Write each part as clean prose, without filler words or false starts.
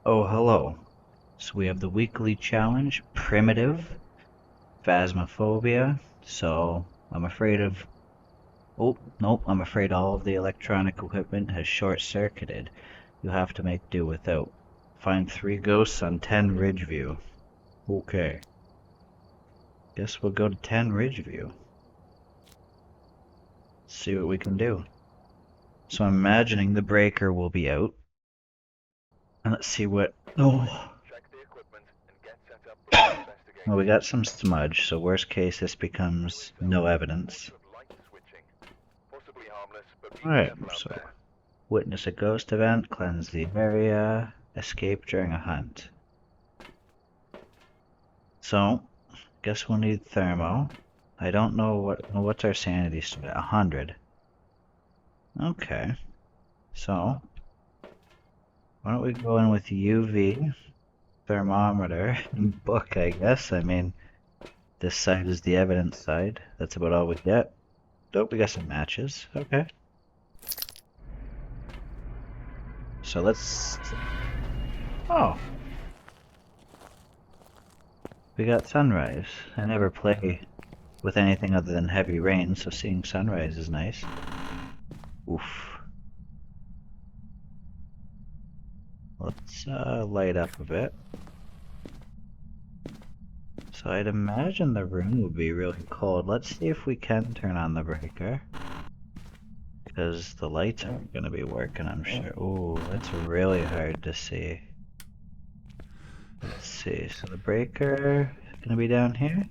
Oh, hello. So we have the weekly challenge, primitive, Phasmophobia. So I'm afraid of. Oh, nope, I'm afraid all of the electronic equipment has short-circuited. You'll have to make do without. Find 3 ghosts on 10 Ridgeview. Okay. Guess we'll go to 10 Ridgeview. See what we can do. So I'm imagining the breaker will be out. And let's see what. Oh. Well, we got some smudge, so worst case this becomes no evidence. Alright, so witness a ghost event, cleanse the area, escape during a hunt. So, guess we'll need thermo. I don't know what's our sanity stat. 100. Okay. So, why don't we go in with UV, thermometer, and book, I guess. I mean, this side is the evidence side. That's about all we get. Oh, we got some matches. Okay. So let's... Oh. We got sunrise. I never play with anything other than heavy rain, so seeing sunrise is nice. Oof. Let's light up a bit. So I'd imagine the room would be really cold. Let's see if we can turn on the breaker. Because the lights aren't going to be working, I'm sure. Ooh, that's really hard to see. Let's see, so the breaker is going to be down here?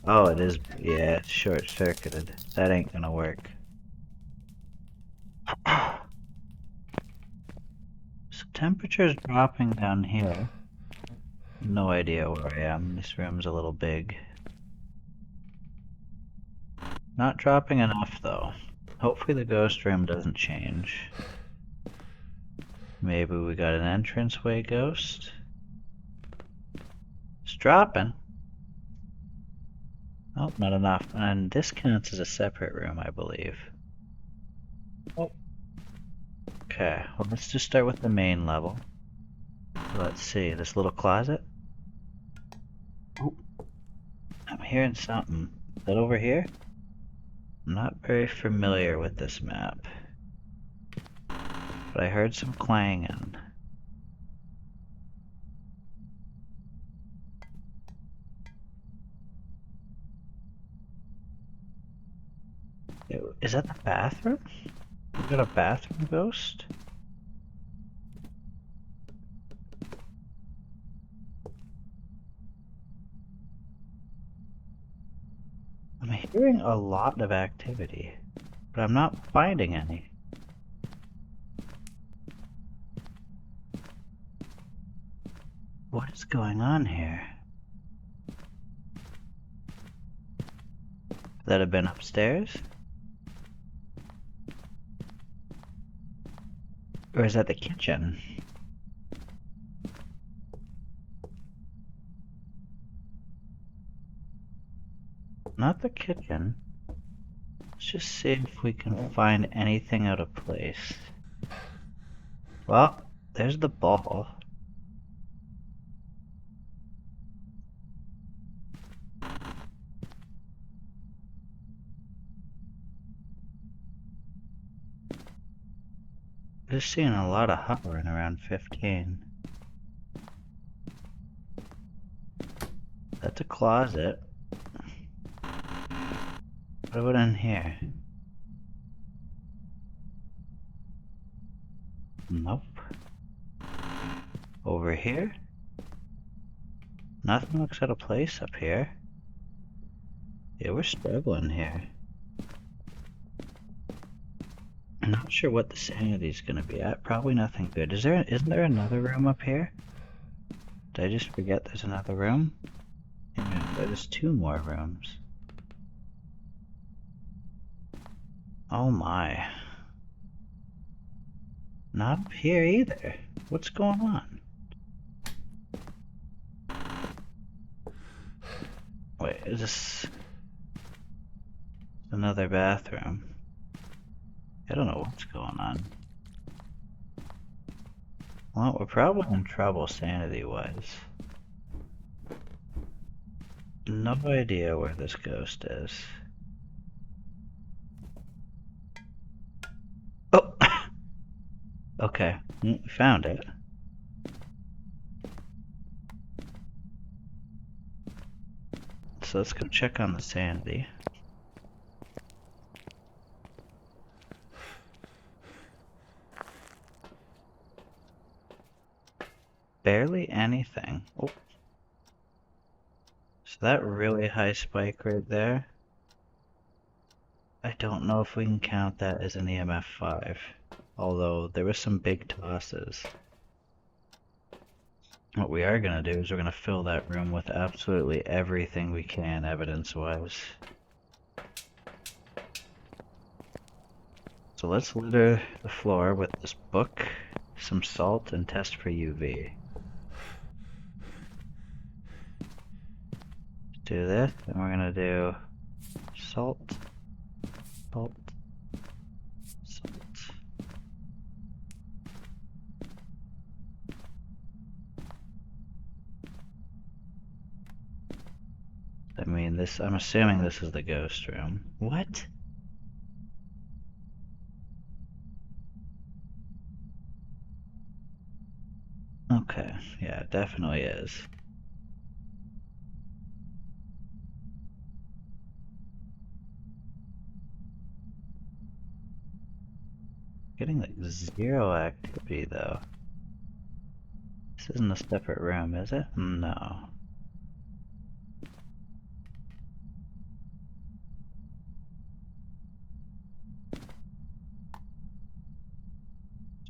Oh, it is, yeah, it's short-circuited. That ain't going to work. So temperature's dropping down here. No idea where I am. This room's a little big. Not dropping enough though. Hopefully the ghost room doesn't change. Maybe we got an entranceway ghost. It's dropping. Oh, not enough. And this counts as a separate room, I believe. Oh. Okay, well let's just start with the main level. Let's see, this little closet. Oh, I'm hearing something. Is that over here? I'm not very familiar with this map. But I heard some clanging. Is that the bathroom? We got a bathroom ghost? I'm hearing a lot of activity, but I'm not finding any. What is going on here? Could that have been upstairs? Or is that the kitchen? Not the kitchen. Let's just see if we can find anything out of place. Well, there's the ball. Just seeing a lot of hovering around 15. That's a closet. What about in here? Nope. Over here? Nothing looks out of place up here. Yeah, we're struggling here. I'm not sure what the sanity's gonna be at. Probably nothing good. Isn't there another room up here? Did I just forget there's another room? Yeah, there's 2 more rooms. Oh my. Not up here either. What's going on? Wait, is this another bathroom? I don't know what's going on. Well, we're probably in trouble sanity-wise. No idea where this ghost is. Oh! Okay, we found it. So let's go check on the sanity. Barely anything. Oh. So that really high spike right there, I don't know if we can count that as an EMF 5. Although there was some big tosses. What we are going to do is we're going to fill that room with absolutely everything we can evidence-wise. So let's litter the floor with this book, some salt, and test for UV. Let's do this, and we're going to do salt, salt, salt. I mean, I'm assuming this is the ghost room. What? Okay, yeah, it definitely is. Getting like 0 activity though. This isn't a separate room, is it? No.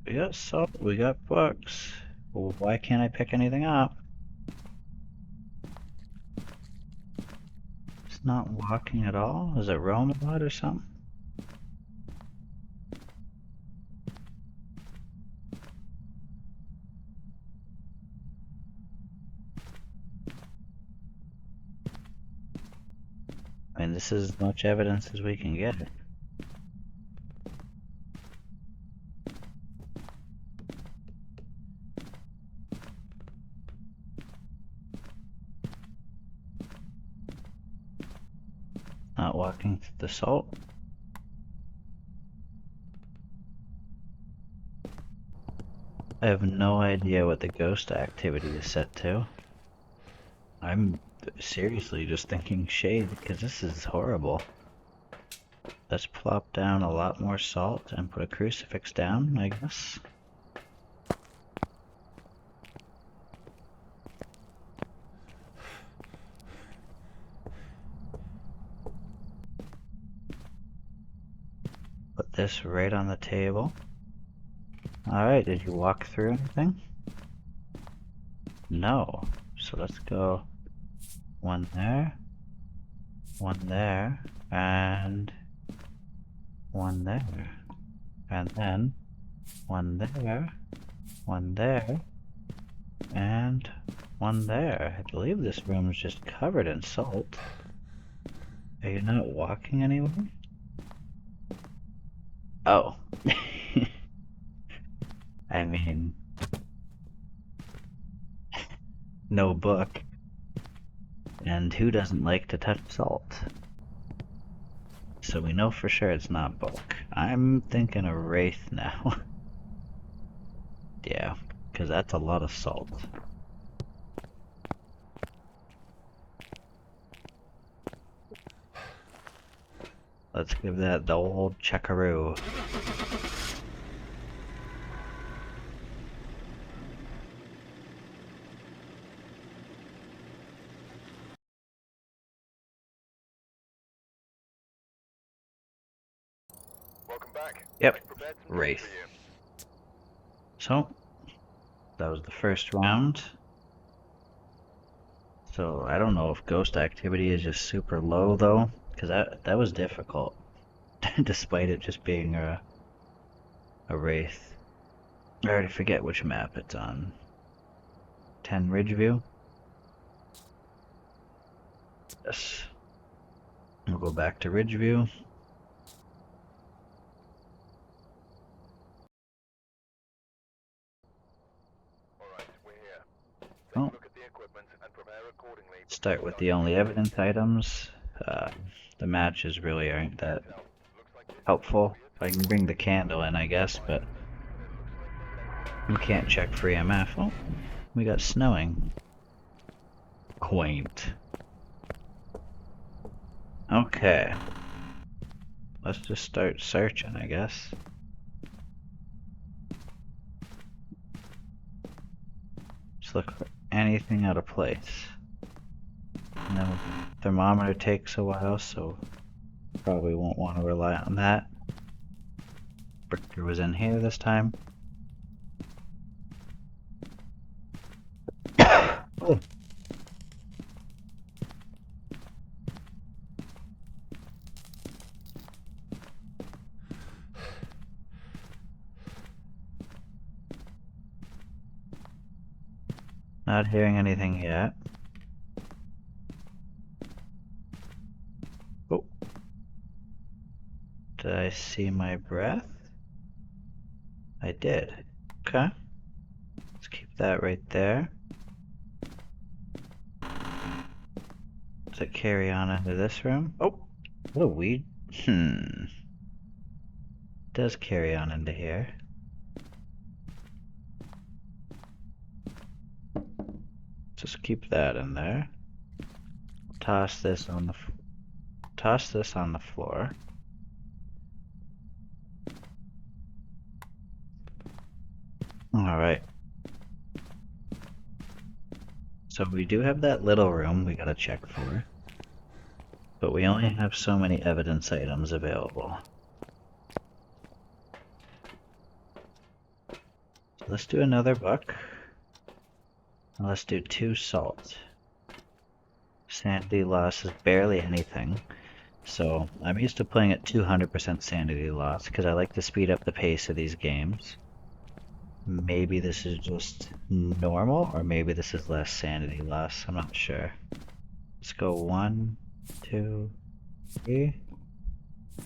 We got salt, we got books. Well, why can't I pick anything up? It's not walking at all? Is it roaming a lot or something? I mean, this is as much evidence as we can get. Not walking through the salt. I have no idea what the ghost activity is set to. I'm seriously just thinking shade because this is horrible. Let's plop down a lot more salt and put a crucifix down, I guess. Put this right on the table. Alright, did you walk through anything? No. So let's go one there, and one there. And then one there, one there, and one there. I believe this room is just covered in salt. Are you not walking anywhere? Oh. I mean, no book. And who doesn't like to touch salt? So we know for sure it's not bulk. I'm thinking a wraith now. Yeah, because that's a lot of salt. Let's give that the old checkaroo. Welcome back. Yep, wraith. So, that was the first round. So, I don't know if ghost activity is just super low though, because that was difficult, despite it just being a wraith. I already forget which map it's on. 10 Ridgeview? Yes. We'll go back to Ridgeview. Well, start with the only evidence items. The matches really aren't that helpful. I can bring the candle in, I guess, but we can't check for EMF. Oh, we got snowing. Quaint. Okay. Let's just start searching, I guess. Just look for anything out of place. And then the thermometer takes a while, so probably won't want to rely on that. Bricker was in here this time. Oh. Not hearing anything yet. Oh. Did I see my breath? I did. Okay. Let's keep that right there. Does it carry on into this room? Oh! What a weed. Does carry on into here. Just keep that in there. Toss this on the floor. All right. So we do have that little room we gotta check for, but we only have so many evidence items available. So let's do another buck. And let's do 2 salt. Sanity loss is barely anything. So I'm used to playing at 200% sanity loss because I like to speed up the pace of these games. Maybe this is just normal, or maybe this is less sanity loss. I'm not sure. Let's go 1, 2, 3.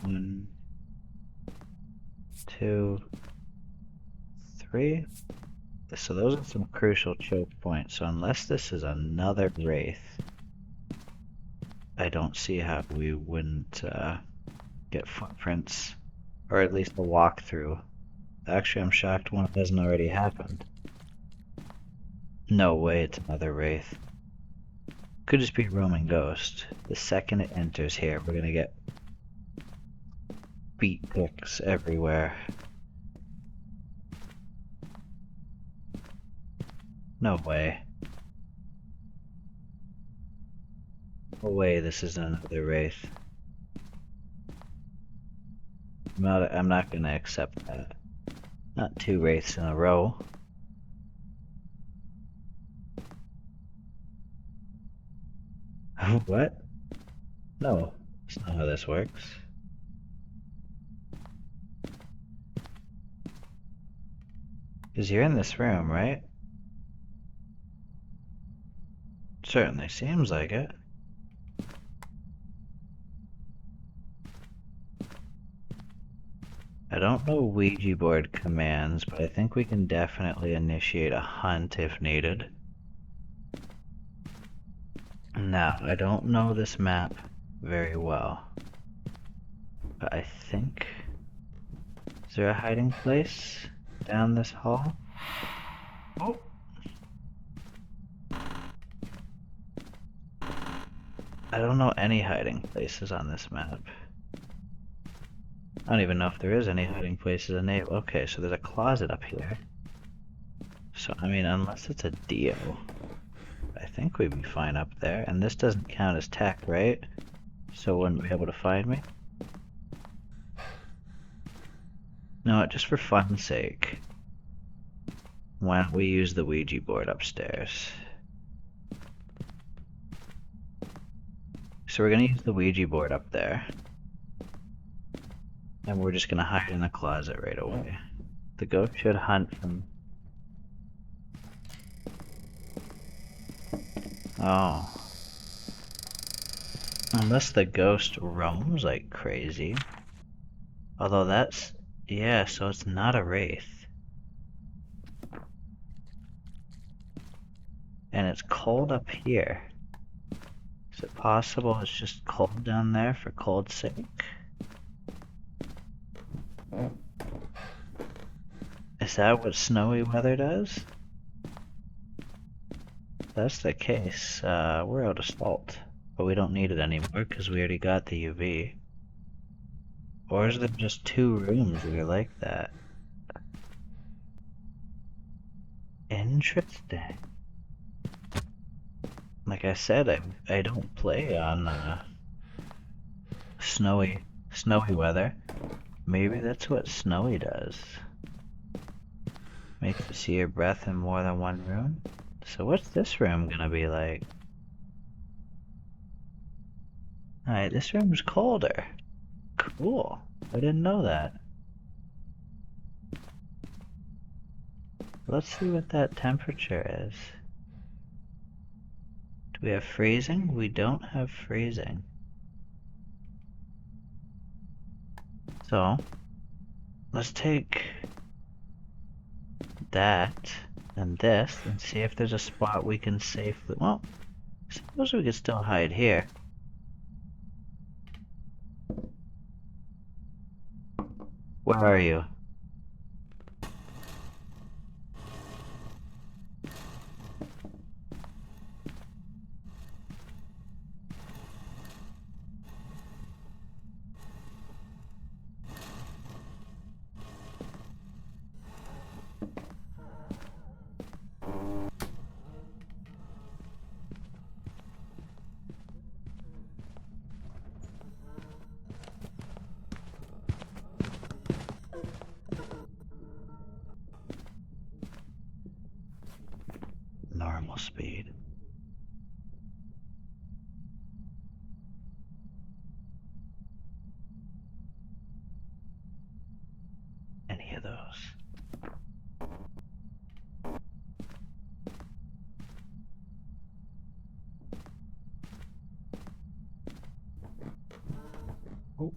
1, 2, 3. So those are some crucial choke points. So unless this is another wraith, I don't see how we wouldn't get footprints, or at least a walkthrough. Actually, I'm shocked one hasn't already happened. No way it's another wraith. Could just be a roaming ghost. The second it enters here, we're gonna get beat picks everywhere. No way. No way this is another wraith. I'm not gonna accept that. Not 2 wraiths in a row. What? No, that's not how this works. Because you're in this room, right? Certainly seems like it. I don't know Ouija board commands, but I think we can definitely initiate a hunt if needed. Now, I don't know this map very well, but I think... Is there a hiding place down this hall? Oh! I don't know any hiding places on this map. I don't even know if there is any hiding places enabled. Okay, so there's a closet up here. So, I mean, unless it's a Dio, I think we'd be fine up there. And this doesn't count as tech, right? So wouldn't be able to find me? No, just for fun's sake. Why don't we use the Ouija board upstairs? So we're gonna use the Ouija board up there. And we're just gonna hide in the closet right away. The ghost should hunt from... Oh. Unless the ghost roams like crazy. Although that's... Yeah, so it's not a wraith. and it's cold up here. Is it possible it's just cold down there for cold's sake? Is that what snowy weather does? If that's the case, we're out of salt. But we don't need it anymore because we already got the UV. Or is there just 2 rooms that are like that? Interesting. Like I said, I don't play on snowy weather. Maybe that's what snowy does. Makes you see your breath in more than one room. So what's this room gonna be like? Alright, this room's colder. Cool. I didn't know that. Let's see what that temperature is. Do we have freezing? We don't have freezing. So, let's take that and this and see if there's a spot we can safely... Well, I suppose we could still hide here. Where are you? Normal speed. Any of those. Oh.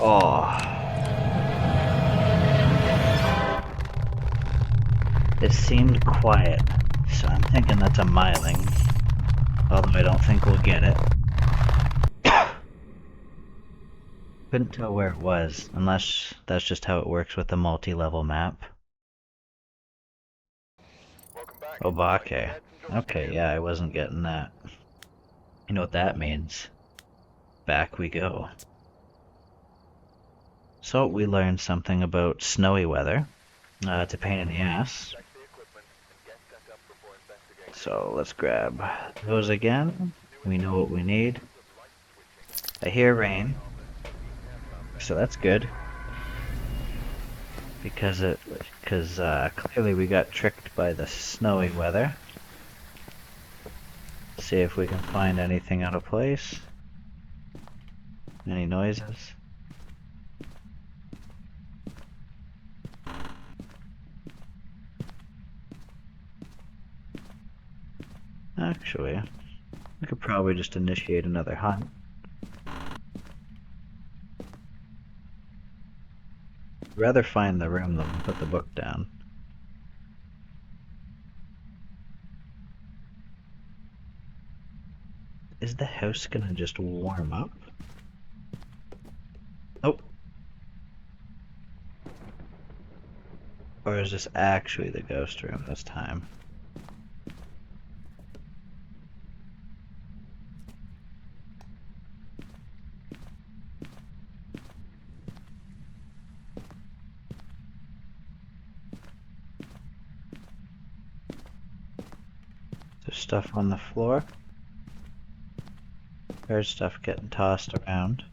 Oh. It seemed quiet, so I'm thinking that's a miling. Although I don't think we'll get it. Couldn't tell where it was, unless that's just how it works with the multi-level map. Obake. Okay, yeah, I wasn't getting that. You know what that means. Back we go. So we learned something about snowy weather. It's a pain in the ass. So let's grab those again. We know what we need. I hear rain. So that's good. Because clearly we got tricked by the snowy weather. See if we can find anything out of place. Any noises? Actually, we could probably just initiate another hunt. I'd rather find the room than put the book down. Is the house gonna just warm up? Oh. Or is this actually the ghost room this time? There's stuff on the floor. There's stuff getting tossed around.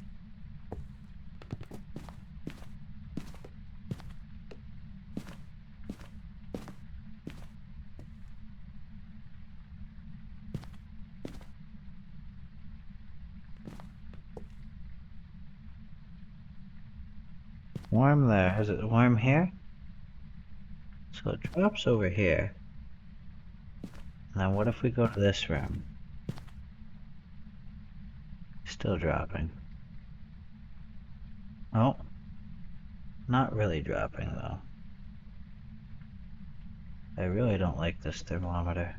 Warm there. Is it warm here? So it drops over here. Now what if we go to this room? Still dropping. Oh. Not really dropping though. I really don't like this thermometer.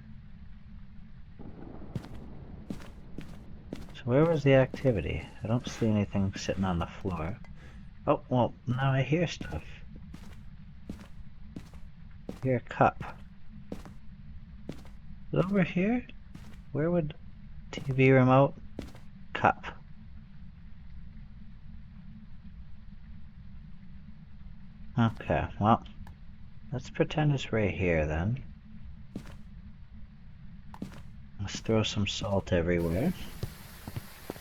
So where was the activity? I don't see anything sitting on the floor. Oh, well, now I hear stuff. I hear a cup. Is it over here? Where would TV remote? Cup. Okay, well, let's pretend it's right here then. Let's throw some salt everywhere.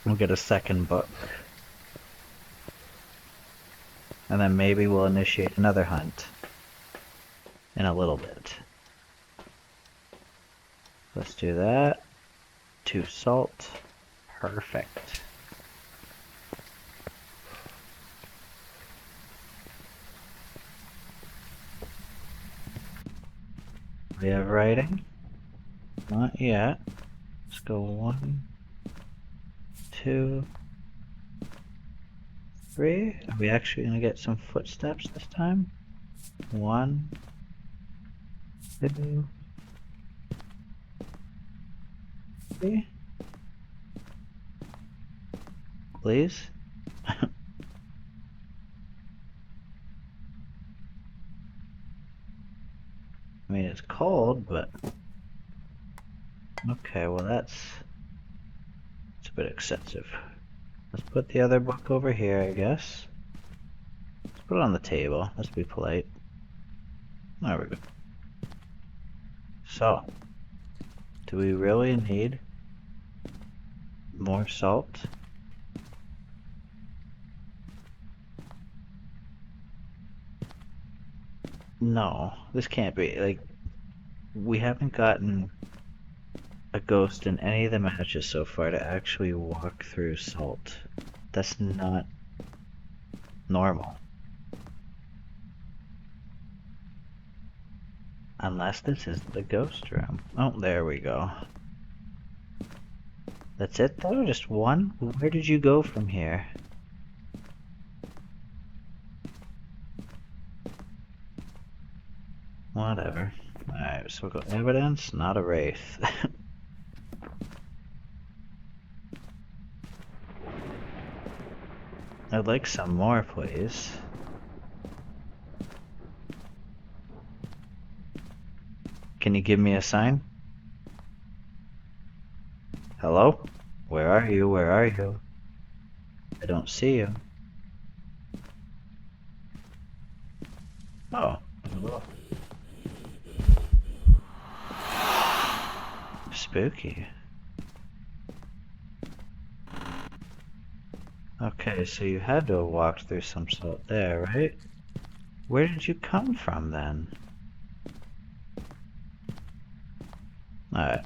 We'll get a second book. And then maybe we'll initiate another hunt in a little bit. Let's do that. 2 salt. Perfect. We have writing? Not yet. Let's go 1, 2, 3. Are we actually going to get some footsteps this time? 1, 2, 3. Please? I mean, it's cold, but... Okay, well it's a bit excessive. Let's put the other book over here, I guess. Let's put it on the table. Let's be polite. There we go. So, do we really need more salt? No, this can't be. Like, we haven't gotten a ghost in any of the matches so far to actually walk through salt. That's not normal. Unless this is the ghost room. Oh, there we go. That's it though? Just one? Where did you go from here? Whatever. Alright, so we'll go evidence, not a wraith. I'd like some more, please. Can you give me a sign? Hello? Where are you? Where are you? I don't see you. Oh. Hello. Spooky. Okay, so you had to have walked through some salt there, right? Where did you come from then? Alright.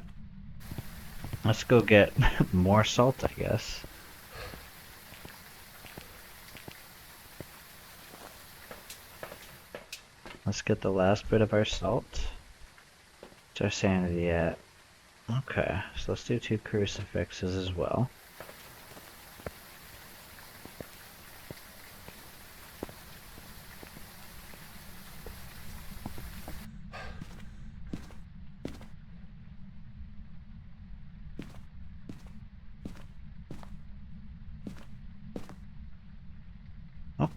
Let's go get more salt, I guess. Let's get the last bit of our salt. What's our sanity at? Okay, so let's do 2 crucifixes as well. Oh.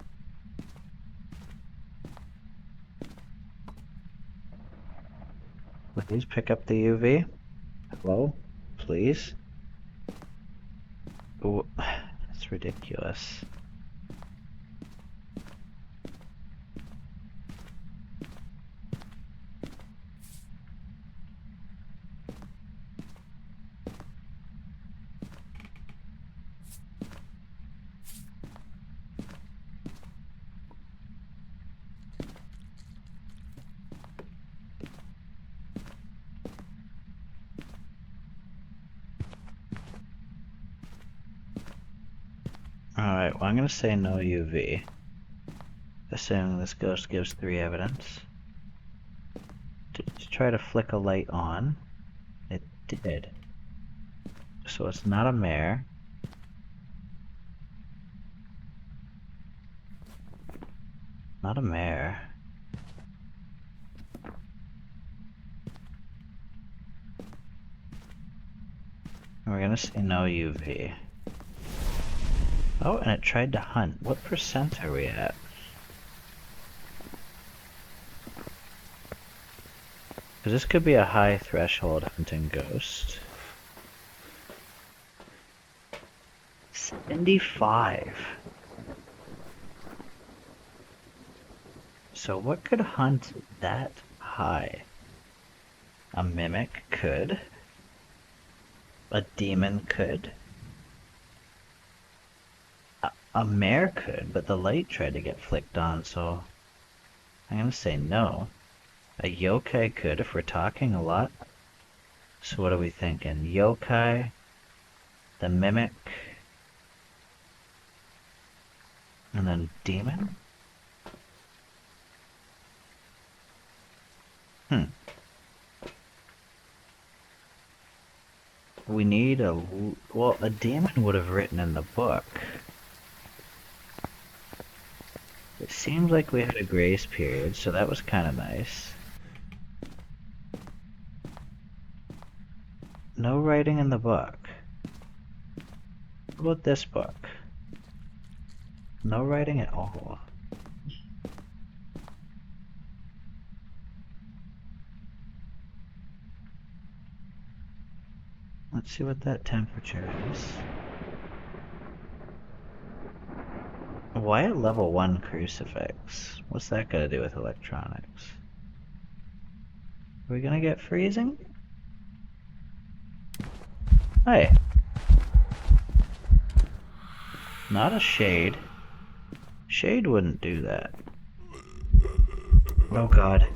Please pick up the UV. Hello? Please? Ooh, that's ridiculous. Alright, well I'm gonna say no UV. Assuming this ghost gives 3 evidence. Did you try to flick a light on? It did. So it's not a mare. Not a mare. We're gonna say no UV. Oh, and it tried to hunt. What percent are we at? Because this could be a high threshold hunting ghost. 75. So what could hunt that high? A mimic could. A demon could. A mare could, but the light tried to get flicked on, so I'm gonna say no. A yokai could if we're talking a lot. So what are we thinking? Yokai, the mimic, and then demon? We need a... well, a demon would have written in the book. It seems like we had a grace period, so that was kind of nice. No writing in the book. What about this book? No writing at all. Let's see what that temperature is. Why a level 1 crucifix? What's that got to do with electronics? Are we gonna get freezing? Hey. Not a shade. Shade wouldn't do that. Oh god.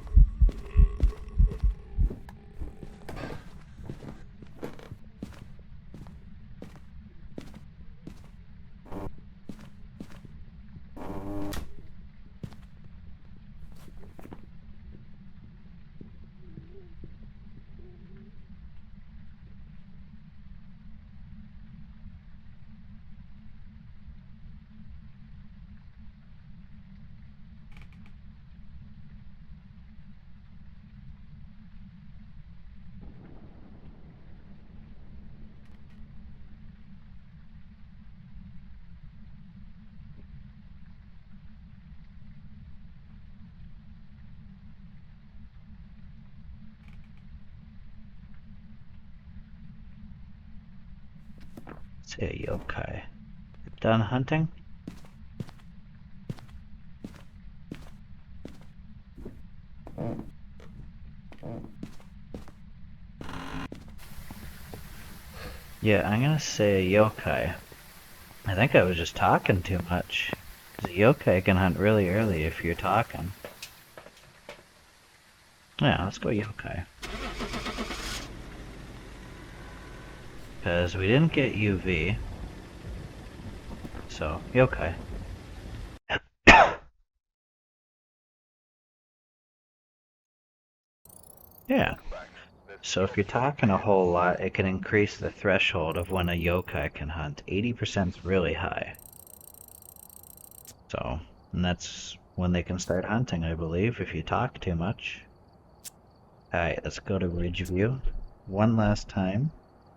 Say yokai. Done hunting? Yeah, I'm gonna say yokai. I think I was just talking too much. Because a yokai can hunt really early if you're talking. Yeah, let's go yokai. Because we didn't get UV. So, yokai. Yeah. So if you're talking a whole lot, it can increase the threshold of when a yokai can hunt. 80% is really high. So, and that's when they can start hunting, I believe, if you talk too much. Alright, let's go to Ridgeview. One last time.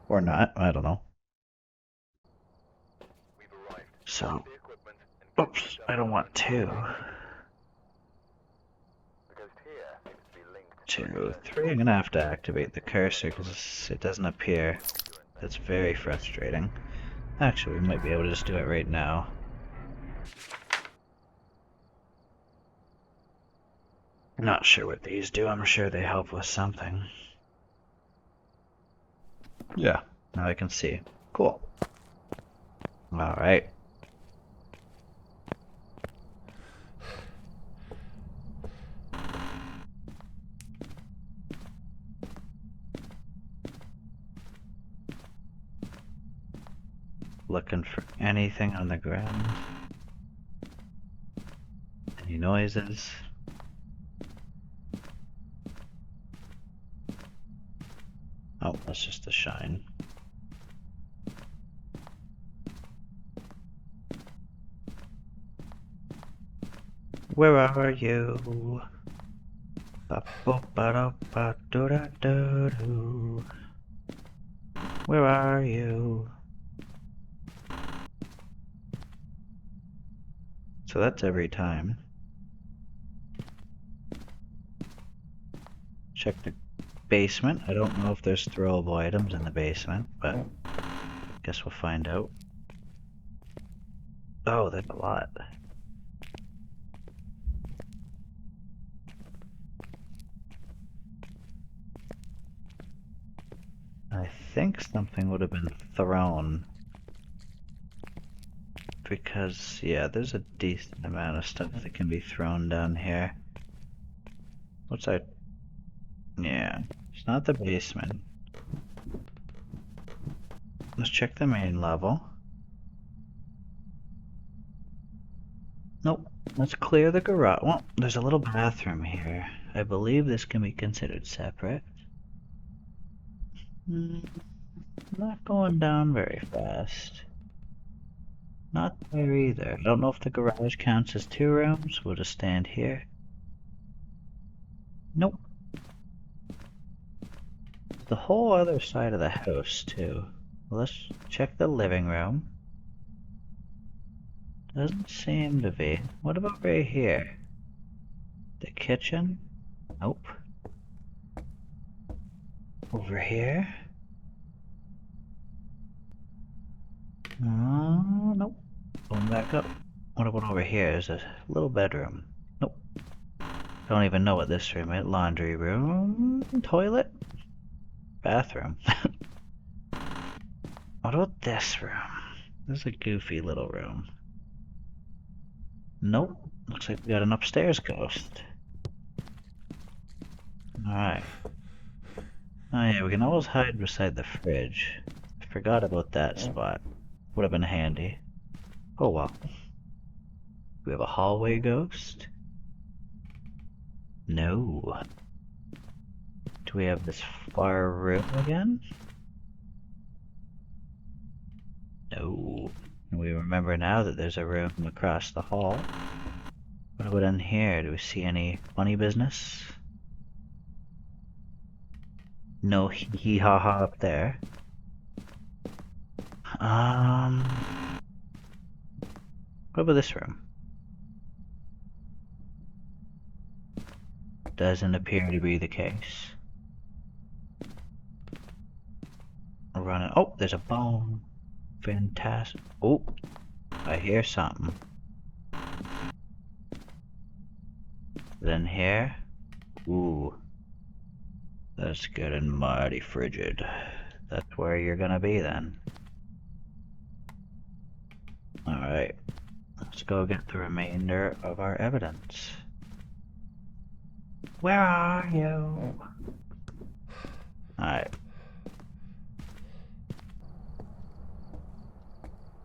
Or not, I don't know. So, oops, I don't want two. 2, 3, I'm gonna have to activate the cursor because it doesn't appear. That's very frustrating. Actually, we might be able to just do it right now. Not sure what these do, I'm sure they help with something. Yeah, now I can see. Cool. Alright. Looking for anything on the ground. Any noises? Oh, that's just a shine. Where are you? Ba-bo-ba-da-ba-do-da-do-do. Where are you? So that's every time. Check the basement. I don't know if there's throwable items in the basement, but guess we'll find out. Oh, there's a lot. I think something would have been thrown. Because, yeah, there's a decent amount of stuff that can be thrown down here. What's our... Yeah, it's not the basement. Let's check the main level. Nope. Let's clear the garage. Well, there's a little bathroom here. I believe this can be considered separate. Not going down very fast. Not there either. I don't know if the garage counts as 2 rooms. We'll just stand here. Nope. The whole other side of the house, too. Well, let's check the living room. Doesn't seem to be. What about right here? The kitchen? Nope. Over here? Nope. Going back up. What about over here? There's a little bedroom. Nope. Don't even know what this room is. Laundry room? Toilet? Bathroom. What about this room? This is a goofy little room. Nope. Looks like we got an upstairs ghost. Alright. Oh yeah, we can always hide beside the fridge. I forgot about that spot. Would have been handy. Oh well. We have a hallway ghost? No. Do we have this far room again? No. And we remember now that there's a room across the hall. What about in here? Do we see any funny business? No hee ha ha up there. What about this room? Doesn't appear to be the case. We're running. Oh, there's a bone. Fantastic. Oh, I hear something. Then here. Ooh. That's getting mighty frigid. That's where you're gonna be then. Alright. Let's go get the remainder of our evidence. Where are you? Alright.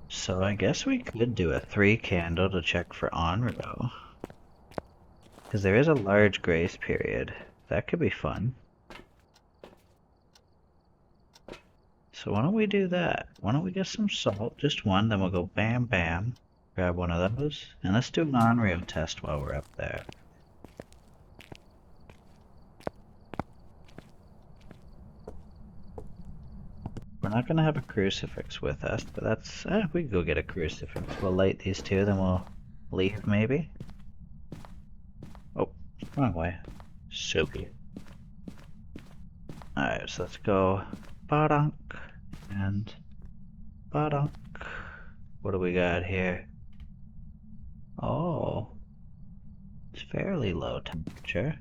So I guess we could do a 3 candle to check for Onryo. Because there is a large grace period. That could be fun. So why don't we do that? Why don't we get some salt? Just one, then we'll go bam bam. Grab one of those. And let's do an Onryo test while we're up there. We're not going to have a crucifix with us, but that's... we can go get a crucifix. We'll light these 2, then we'll leave maybe. Oh, wrong way. Soapy. Alright, so let's go badunk and badunk. What do we got here? Oh, it's fairly low temperature.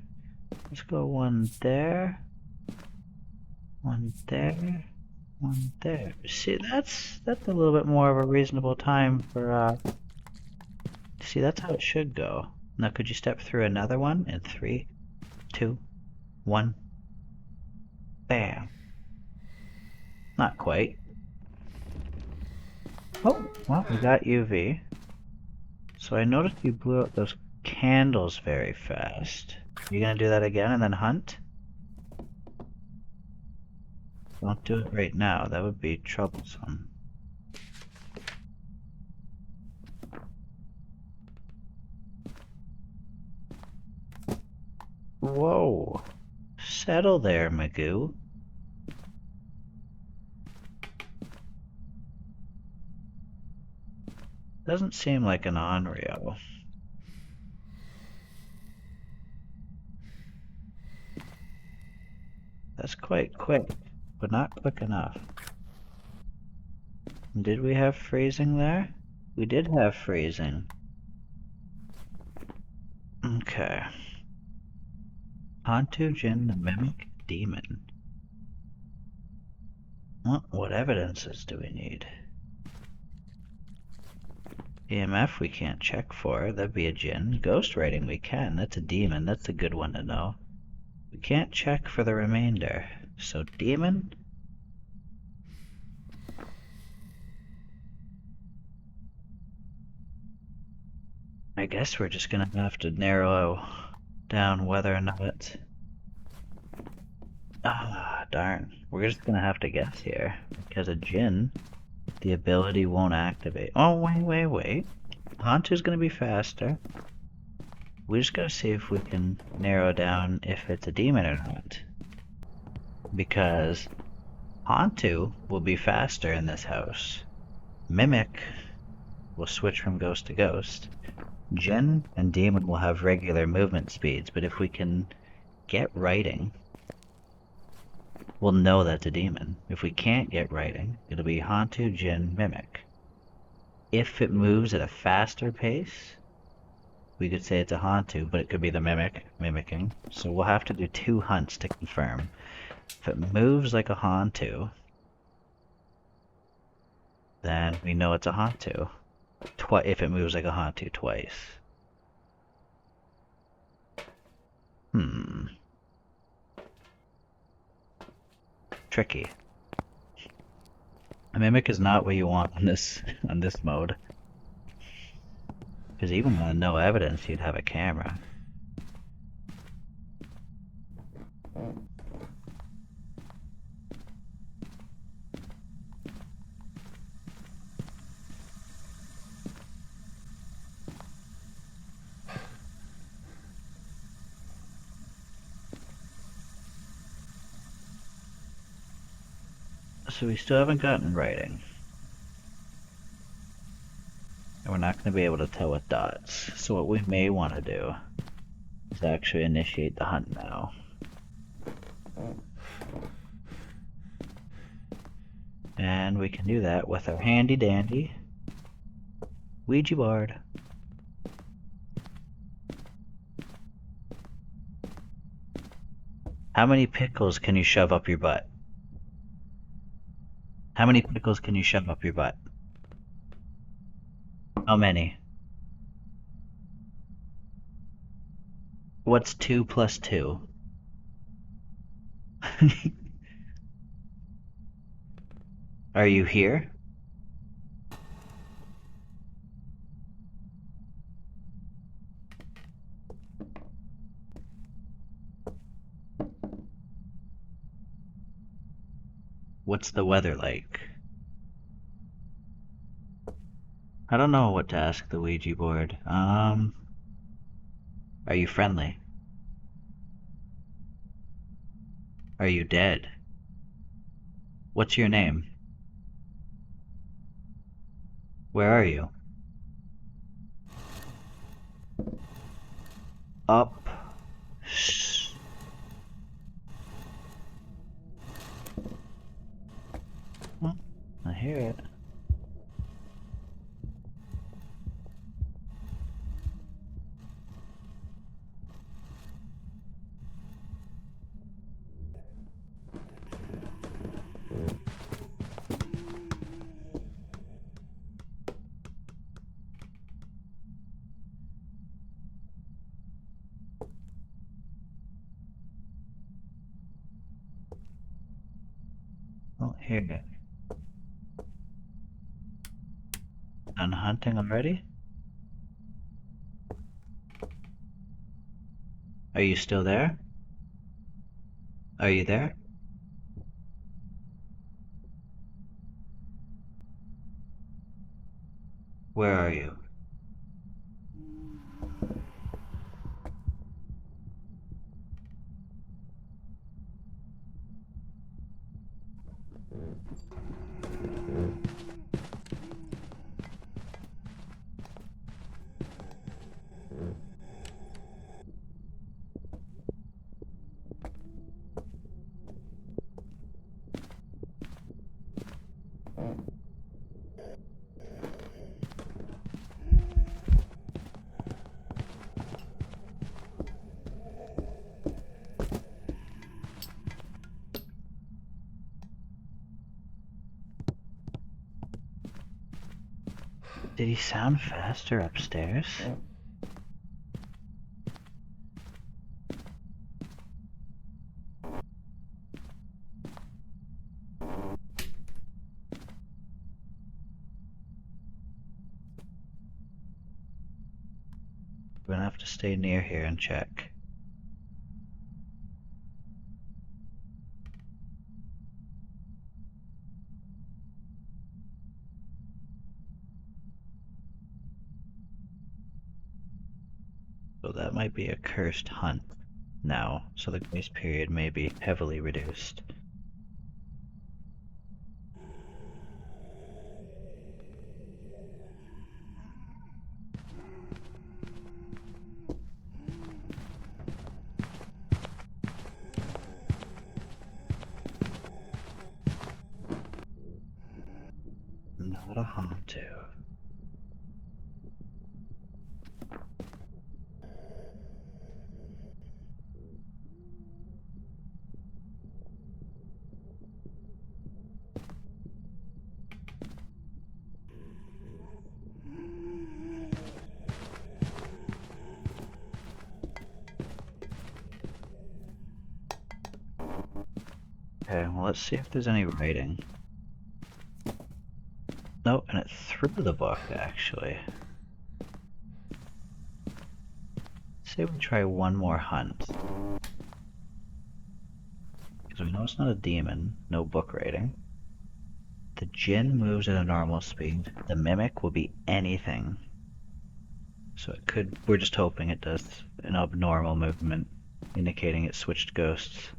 Let's go one there, one there, one there. See, that's a little bit more of a reasonable time for see, that's how it should go. Now could you step through another one in 3, 2, 1. Bam. Not quite. Oh, well, we got UV. So I noticed you blew out those candles very fast. Are you gonna do that again and then hunt? Don't do it right now, that would be troublesome. Whoa. Settle there, Magoo. Doesn't seem like an Onryo. That's quite quick, but not quick enough. Did we have freezing there? We did have freezing. Okay. Hantu, Jinn, the Mimic, Demon. What evidences do we need? EMF we can't check for. That'd be a Jinn. Ghost writing we can. That's a Demon. That's a good one to know. We can't check for the remainder. So Demon? I guess we're just gonna have to narrow down whether or not... Ah, darn. We're just gonna have to guess here. Because a Jinn, the ability won't activate. Oh, wait. Hantu's gonna be faster. We just gotta see if we can narrow down if it's a demon or not. Because Hantu will be faster in this house. Mimic will switch from ghost to ghost. Jinn and demon will have regular movement speeds, but if we can get writing, we'll know that's a demon. If we can't get writing, it'll be Hantu, Jinn, Mimic. If it moves at a faster pace, we could say it's a Hantu, but it could be the Mimic mimicking. So we'll have to do 2 hunts to confirm. If it moves like a Hantu, then we know it's a Hantu. If it moves like a Hantu twice. Tricky. A Mimic is not what you want on this mode. Because even with no evidence, you'd have a camera. So we still haven't gotten writing. And we're not going to be able to tell with dots. So what we may want to do is actually initiate the hunt now. And we can do that with our handy dandy Ouija board. How many pickles can you shove up your butt? How many pickles can you shove up your butt? How many? What's 2 plus 2? Are you here? What's the weather like? I don't know what to ask the Ouija board. Are you friendly? Are you dead? What's your name? Where are you? Up. Shh. I hear it. Oh, hear it. Done hunting already? Are you still there? Are you there? Where are you? Did he sound faster upstairs? We're gonna have to stay near here and check. So that might be a cursed hunt now, so the grace period may be heavily reduced. Not a Hantu. Okay, well let's see if there's any writing. Nope, and it threw the book, actually. Say we try one more hunt. Because we know it's not a demon, no book rating. The Jinn moves at a normal speed. The Mimic will be anything. So it could, we're just hoping it does an abnormal movement, indicating it switched ghosts.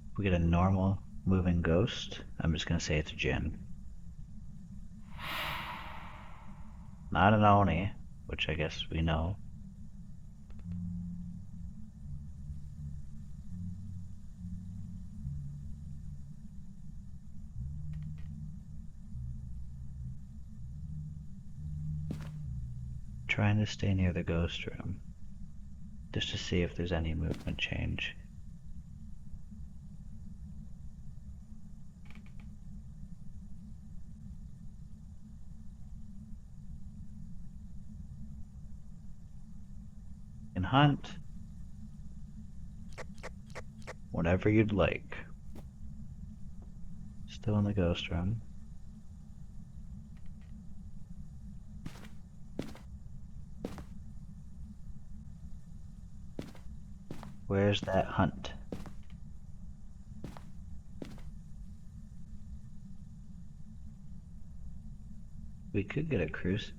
If we get a normal moving ghost, I'm just gonna say it's a Jinn. Not an Oni, which I guess we know. Trying to stay near the ghost room, just to see if there's any movement change. You can hunt whatever you'd like. Still in the ghost room. Where's that hunt? We could get a cruise.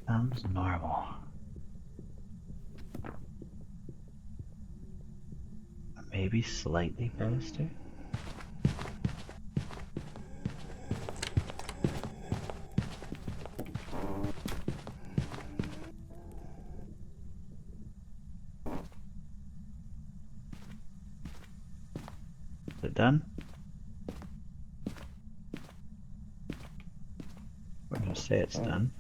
Sounds normal. Maybe slightly faster? Is it done? We're gonna say it's done.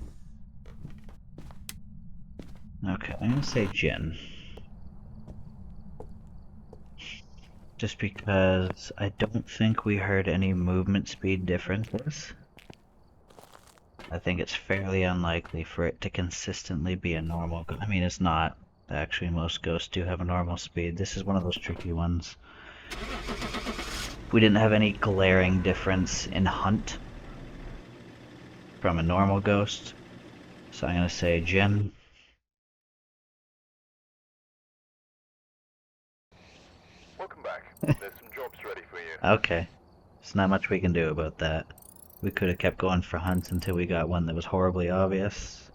Okay, I'm gonna say Jinn. Just because I don't think we heard any movement speed differences. I think it's fairly unlikely for it to consistently be a normal I mean, it's not. Actually, most ghosts do have a normal speed. This is one of those tricky ones. We didn't have any glaring difference in hunt from a normal ghost. So I'm gonna say Jinn. Welcome back. There's some jobs ready for you. Okay. There's not much we can do about that. We could have kept going for hunts until we got one that was horribly obvious.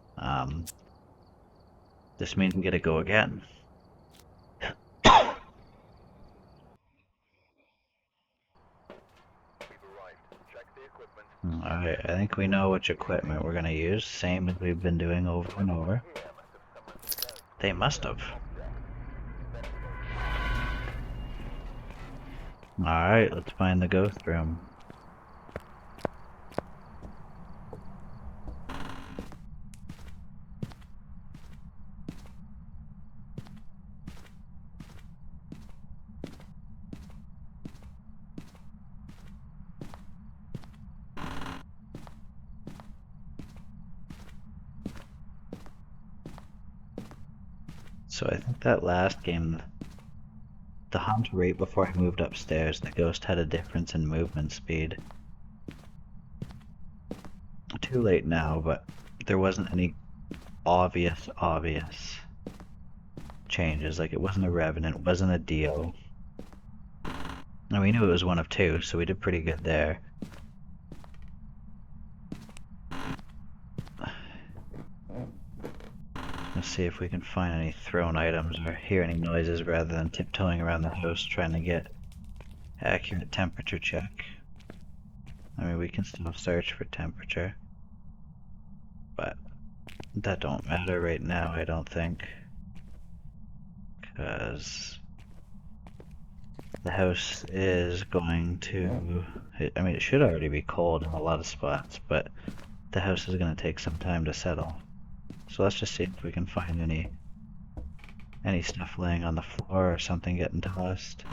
This means we gotta go again. Alright, I think we know which equipment we're gonna use, same as we've been doing over and over. They must have. Alright, let's find the ghost room. So I think that last game, the hunt right before I moved upstairs, the ghost had a difference in movement speed. Too late now, but there wasn't any obvious changes. Like, it wasn't a Revenant, it wasn't a Dio. And we knew it was one of two, so we did pretty good there. Let's see if we can find any thrown items or hear any noises rather than tiptoeing around the house trying to get accurate temperature check. I mean, we can still search for temperature, but that don't matter right now, I don't think, because the house is going to, I mean, it should already be cold in a lot of spots, but the house is going to take some time to settle. So let's just see if we can find any stuff laying on the floor or something getting tossed.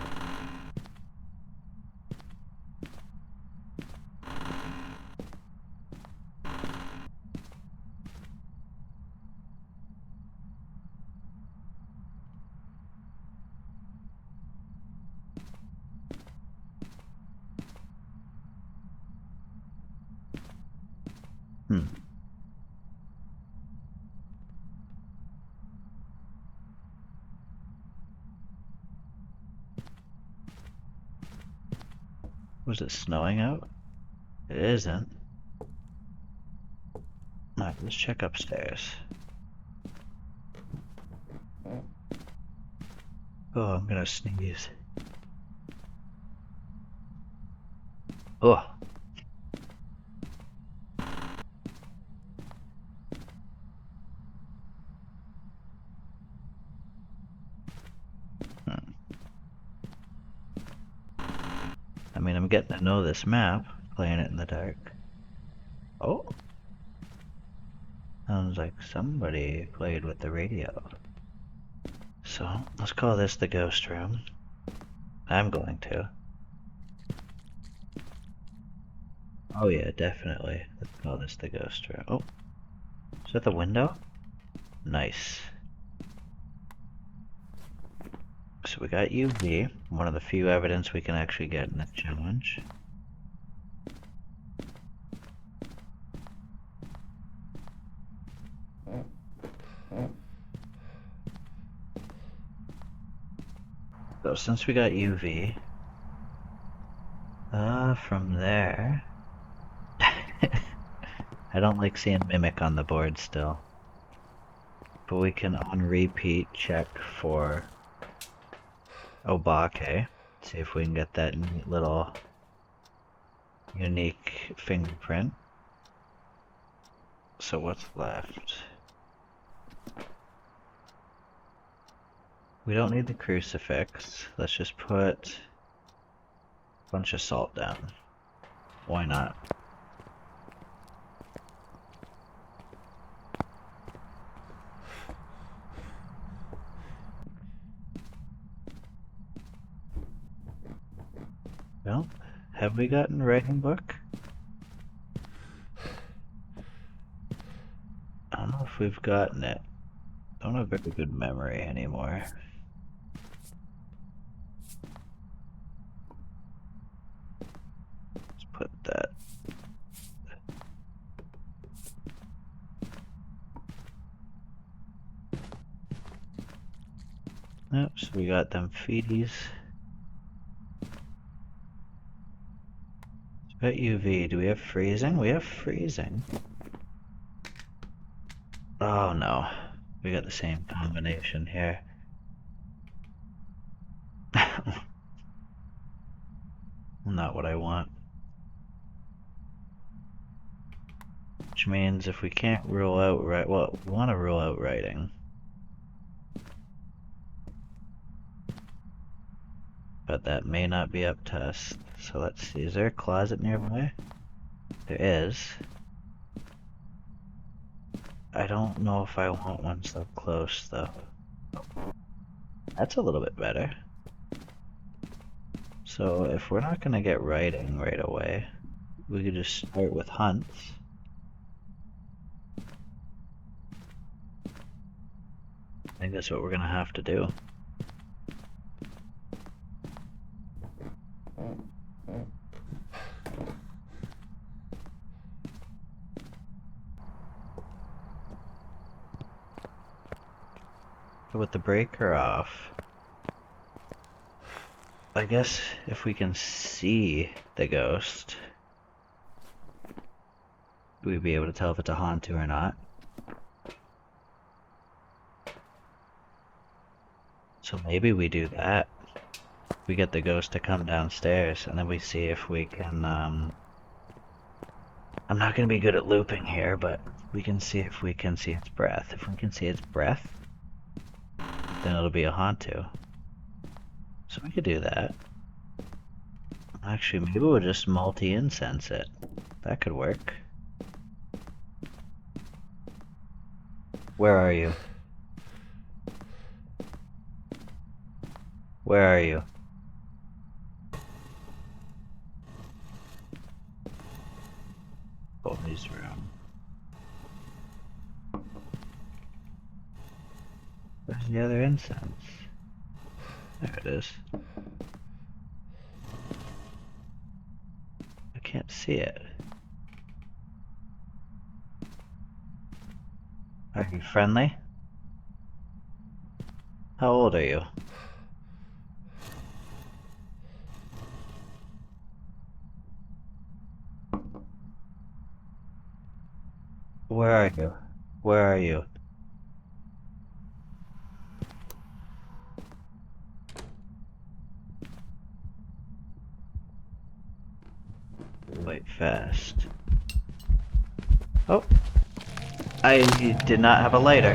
Was it snowing out? It isn't. Alright, let's check upstairs. Oh, I'm gonna sneeze. Oh. I mean, I'm getting to know this map, playing it in the dark. Oh. Sounds like somebody played with the radio. So, let's call this the ghost room. I'm going to. Oh yeah, definitely. Let's call this the ghost room. Oh. Is that the window? Nice. So we got UV, one of the few evidence we can actually get in this challenge. So since we got UV, from there, I don't like seeing Mimic on the board still, but we can on repeat check for Obake, see if we can get that neat little unique fingerprint. So what's left? We don't need the crucifix. Let's just put a bunch of salt down. Why not? Well, have we gotten writing book? I don't know if we've gotten it. Don't have very good memory anymore. Let's put that. Yep, so we got them feeties. Got UV. Do we have freezing? We have freezing. Oh no. We got the same combination here. Not what I want. Which means if we can't rule out well, we want to rule out writing. But that may not be up to us. So let's see, is there a closet nearby? There is. I don't know if I want one so close though. That's a little bit better. So if we're not gonna get writing right away, we could just start with hunts. I think that's what we're gonna have to do. With the breaker off, I guess if we can see the ghost, we'd be able to tell if it's a Hantu or not. So maybe we do that. We get the ghost to come downstairs, and then we see if we can, I'm not gonna be good at looping here, but we can see if we can see its breath. If we can see its breath, then it'll be a Hantu. So we could do that. Actually, maybe we'll just multi-incense it. That could work. Where are you? Where are you? Boy's room. Where's the other incense? There it is. I can't see it. Are you friendly? How old are you? Where are you? Where are you? Wait, fast. Oh! I did not have a lighter.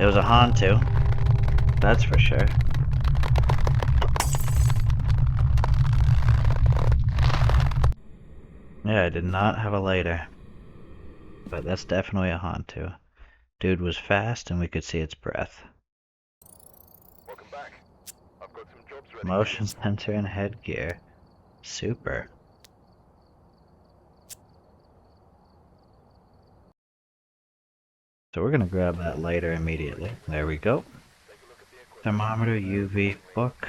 It was a Hantu. That's for sure. Yeah, I did not have a lighter. But that's definitely a Hantu. Dude was fast and we could see its breath. Welcome back. I've got some jobs ready. Motion sensor and headgear. Super. So we're gonna grab that lighter immediately. There we go. Thermometer, UV, book.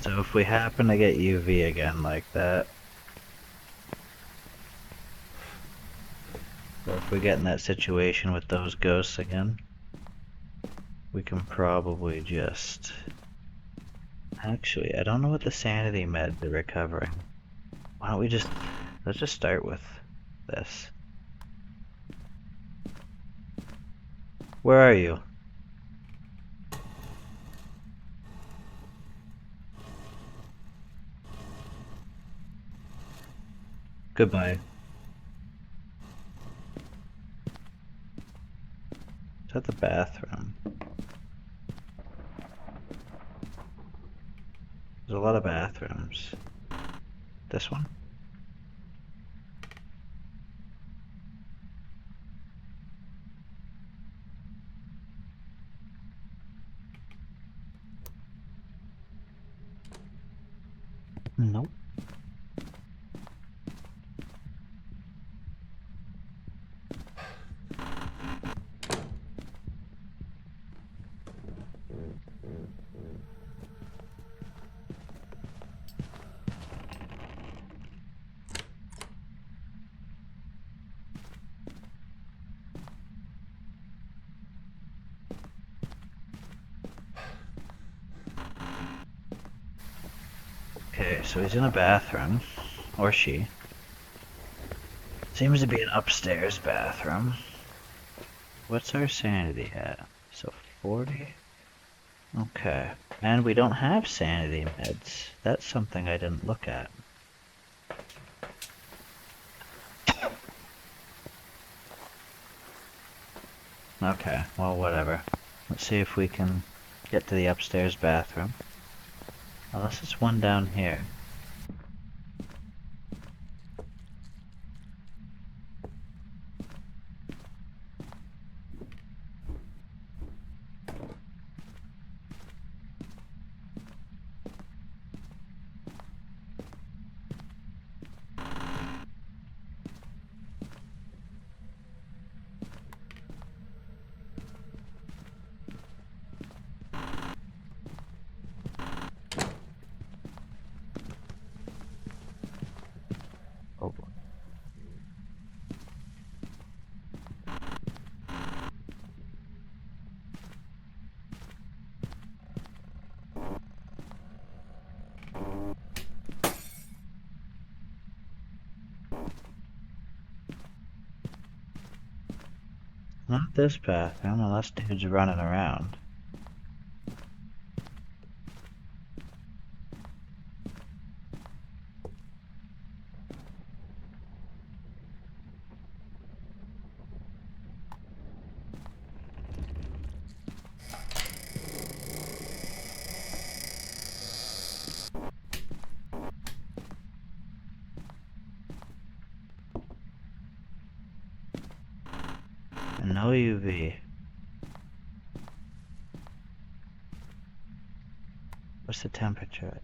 So if we happen to get UV again like that, or if we get in that situation with those ghosts again, we can probably just... Actually, I don't know what the sanity meds are recovering. Why don't we just... Let's just start with this. Where are you? Goodbye. Is that the bathroom? There's a lot of bathrooms. This one? Nope. Okay, so he's in a bathroom. Or she. Seems to be an upstairs bathroom. What's our sanity at? So 40? Okay. And we don't have sanity meds. That's something I didn't look at. Okay, well, whatever. Let's see if we can get to the upstairs bathroom. Unless it's one down here. Oh. Not this bathroom, unless dude's running around. And no UV. What's the temperature?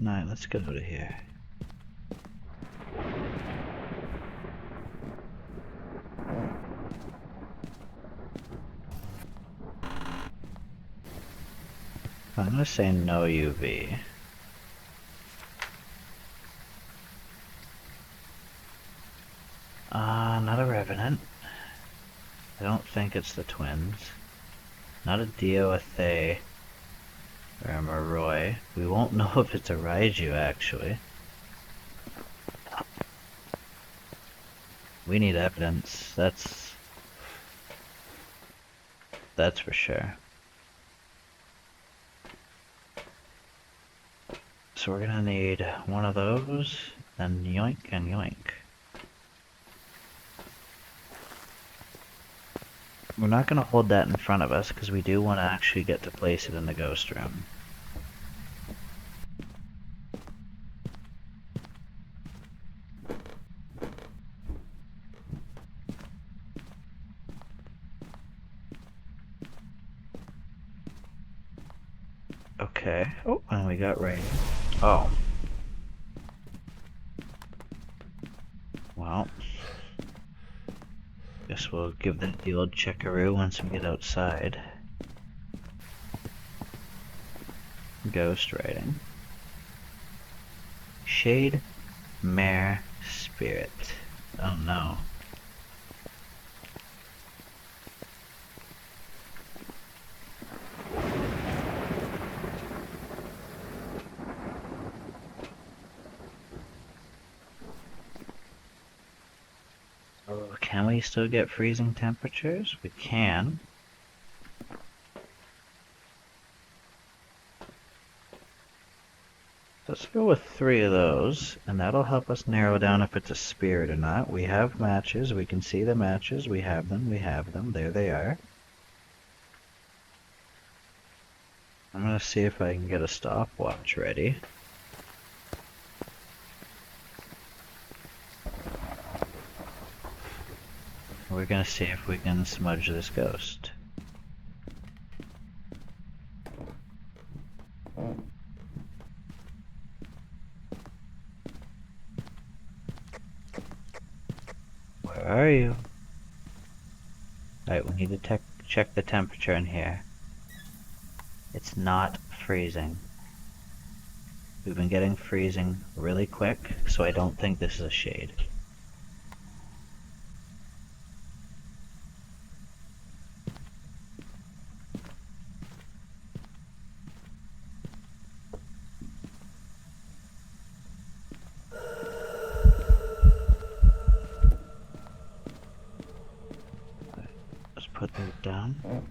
Alright, let's go to here. I'm gonna say no UV. Not a Revenant. I don't think it's the twins. Not a Dio, a Thay, or a Moroi. We won't know if it's a Raiju, actually. We need evidence. That's for sure. So we're gonna need one of those, then yoink and yoink. We're not gonna hold that in front of us because we do want to actually get to place it in the ghost room. Okay. Oh, and we got rain. Oh. Well. Guess we'll give that the old checkaroo once we get outside. Ghost writing. Shade, Mare, Spirit. Oh no. Oh, can we still get freezing temperatures? We can. Let's go with 3 of those, and that'll help us narrow down if it's a spirit or not. We have matches, we can see the matches, we have them, there they are. I'm gonna see if I can get a stopwatch ready. We're gonna see if we can smudge this ghost. Where are you? Alright, we need to check the temperature in here. It's not freezing. We've been getting freezing really quick, so I don't think this is a shade. put that down.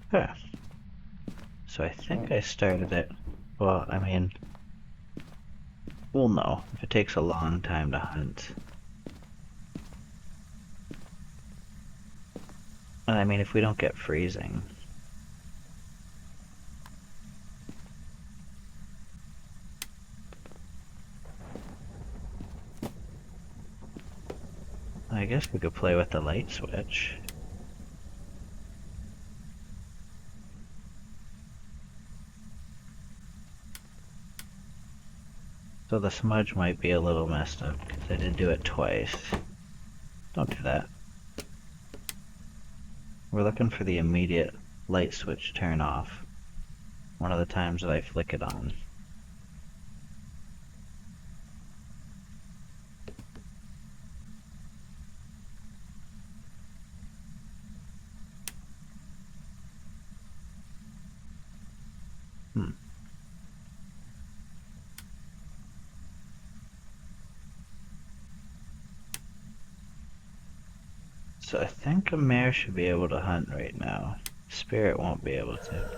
Huh. So I think I started it. Well, I mean, we'll know if it takes a long time to hunt. And I mean, if we don't get freezing. I guess we could play with the light switch. So the smudge might be a little messed up because I did do it twice. Don't do that. We're looking for the immediate light switch turn off. One of the times that I flick it on. So I think a mare should be able to hunt right now. Spirit won't be able to.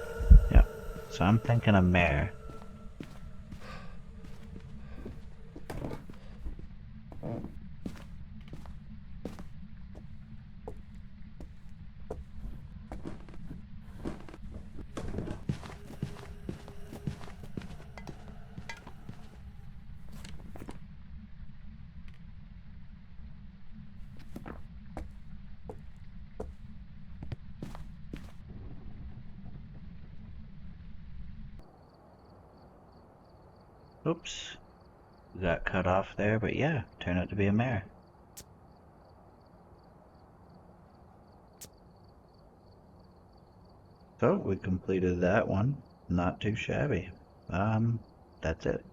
Yeah. So I'm thinking a mare. Oops. Got cut off there, but yeah, turned out to be a mare. So we completed that one. Not too shabby. That's it.